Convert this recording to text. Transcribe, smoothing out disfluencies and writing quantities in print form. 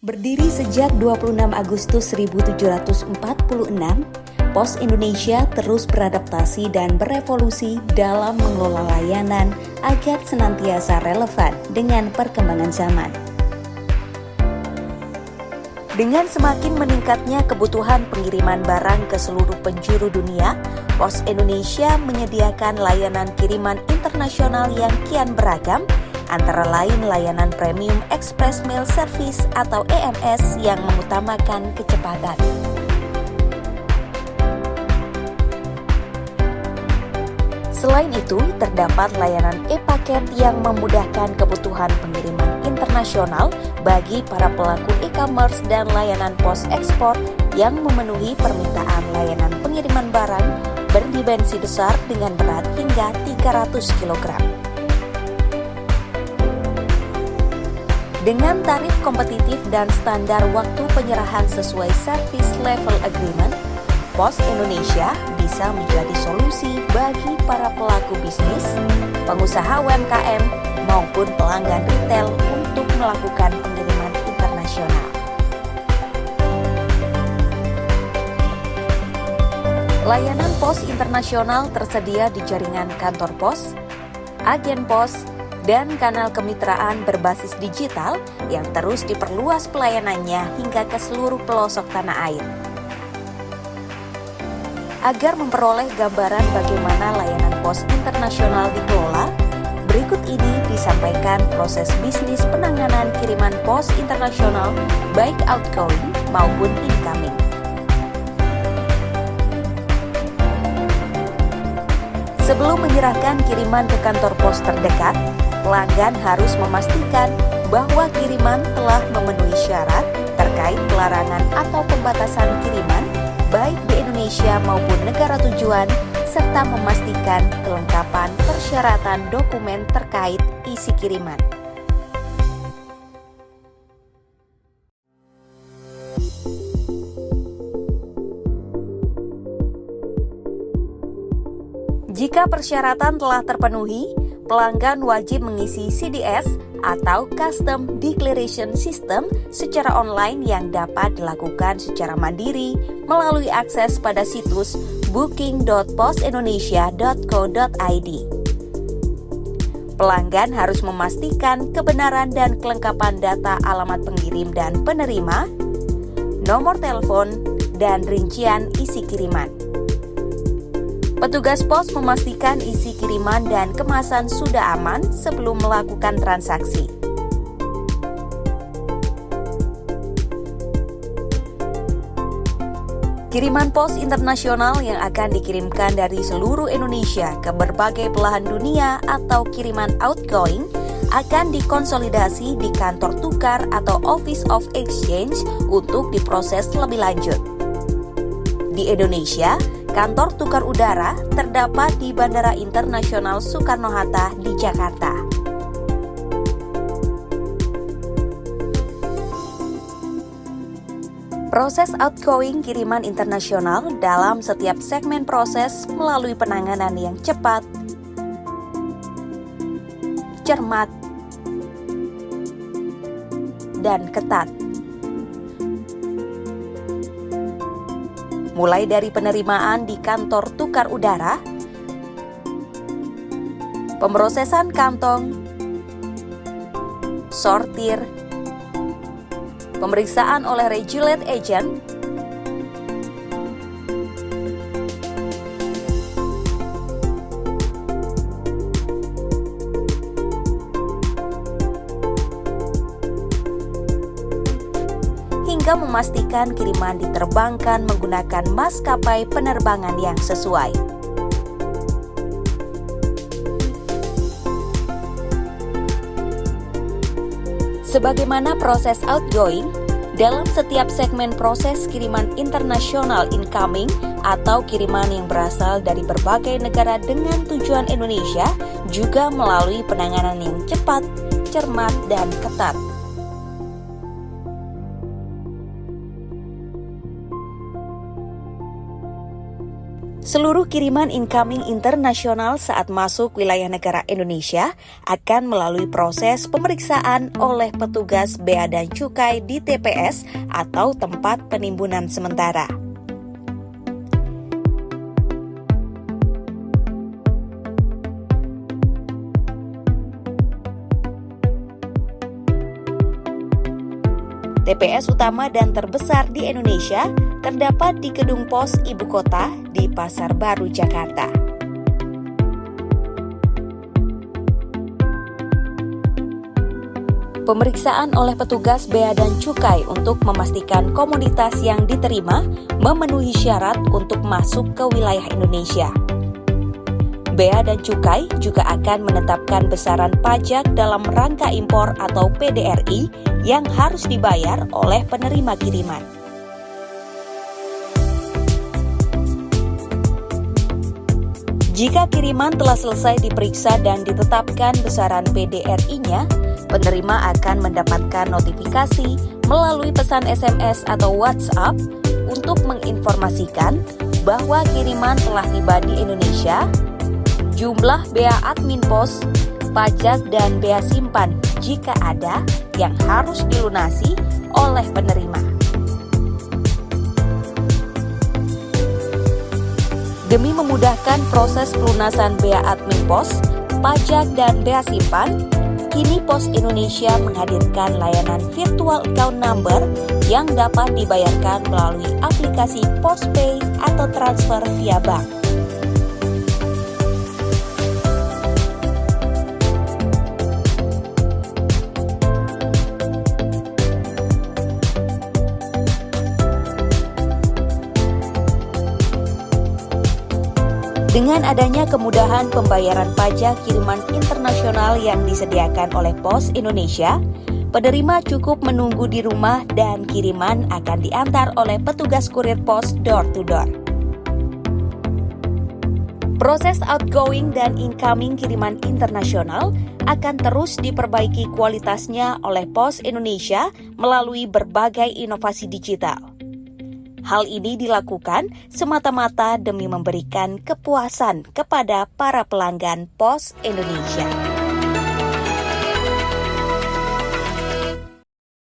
Berdiri sejak 26 Agustus 1746, Pos Indonesia terus beradaptasi dan berevolusi dalam mengelola layanan agar senantiasa relevan dengan perkembangan zaman. Dengan semakin meningkatnya kebutuhan pengiriman barang ke seluruh penjuru dunia, Pos Indonesia menyediakan layanan kiriman internasional yang kian beragam, antara lain layanan Premium Express Mail Service atau EMS yang mengutamakan kecepatan. Selain itu, terdapat layanan e-paket yang memudahkan kebutuhan pengiriman internasional bagi para pelaku e-commerce dan layanan pos ekspor yang memenuhi permintaan layanan pengiriman barang berdimensi besar dengan berat hingga 300 kg. Dengan tarif kompetitif dan standar waktu penyerahan sesuai Service Level Agreement, Pos Indonesia bisa menjadi solusi bagi para pelaku bisnis, pengusaha UMKM, maupun pelanggan retail untuk melakukan pengiriman internasional. Layanan pos internasional tersedia di jaringan kantor pos, agen pos, dan kanal kemitraan berbasis digital yang terus diperluas pelayanannya hingga ke seluruh pelosok tanah air. Agar memperoleh gambaran bagaimana layanan pos internasional dikelola, berikut ini disampaikan proses bisnis penanganan kiriman pos internasional baik outgoing maupun incoming. Sebelum menyerahkan kiriman ke kantor pos terdekat, pelanggan harus memastikan bahwa kiriman telah memenuhi syarat terkait pelarangan atau pembatasan kiriman baik di Indonesia maupun negara tujuan, serta memastikan kelengkapan persyaratan dokumen terkait isi kiriman. Jika persyaratan telah terpenuhi, pelanggan wajib mengisi CDS atau Custom Declaration System secara online yang dapat dilakukan secara mandiri melalui akses pada situs booking.posindonesia.co.id. Pelanggan harus memastikan kebenaran dan kelengkapan data alamat pengirim dan penerima, nomor telepon, dan rincian isi kiriman. Petugas pos memastikan isi kiriman dan kemasan sudah aman sebelum melakukan transaksi. Kiriman pos internasional yang akan dikirimkan dari seluruh Indonesia ke berbagai belahan dunia atau kiriman outgoing akan dikonsolidasi di kantor tukar atau Office of Exchange untuk diproses lebih lanjut. Di Indonesia, kantor tukar udara terdapat di Bandara Internasional Soekarno-Hatta di Jakarta. Proses outgoing kiriman internasional dalam setiap segmen proses melalui penanganan yang cepat, cermat, dan ketat. Mulai dari penerimaan di kantor tukar udara, pemrosesan kantong, sortir, pemeriksaan oleh regulate agent, hingga memastikan kiriman diterbangkan menggunakan maskapai penerbangan yang sesuai. Sebagaimana proses outgoing, dalam setiap segmen proses kiriman internasional incoming atau kiriman yang berasal dari berbagai negara dengan tujuan Indonesia juga melalui penanganan yang cepat, cermat, dan ketat. Seluruh kiriman incoming internasional saat masuk wilayah negara Indonesia akan melalui proses pemeriksaan oleh petugas Bea dan Cukai di TPS atau tempat penimbunan sementara. TPS utama dan terbesar di Indonesia terdapat di Gedung Pos Ibu Kota di Pasar Baru, Jakarta. Pemeriksaan oleh petugas Bea dan Cukai untuk memastikan komoditas yang diterima memenuhi syarat untuk masuk ke wilayah Indonesia. Bea dan Cukai juga akan menetapkan besaran pajak dalam rangka impor atau PDRI yang harus dibayar oleh penerima kiriman. Jika kiriman telah selesai diperiksa dan ditetapkan besaran PDRI-nya, penerima akan mendapatkan notifikasi melalui pesan SMS atau WhatsApp untuk menginformasikan bahwa kiriman telah tiba di Indonesia, jumlah bea admin pos, pajak dan bea simpan jika ada yang harus dilunasi oleh penerima. Demi memudahkan proses pelunasan bea admin pos, pajak dan bea simpan, kini Pos Indonesia menghadirkan layanan virtual account number yang dapat dibayarkan melalui aplikasi PosPay atau transfer via bank. Dengan adanya kemudahan pembayaran pajak kiriman internasional yang disediakan oleh Pos Indonesia, penerima cukup menunggu di rumah dan kiriman akan diantar oleh petugas kurir pos door to door. Proses outgoing dan incoming kiriman internasional akan terus diperbaiki kualitasnya oleh Pos Indonesia melalui berbagai inovasi digital. Hal ini dilakukan semata-mata demi memberikan kepuasan kepada para pelanggan Pos Indonesia.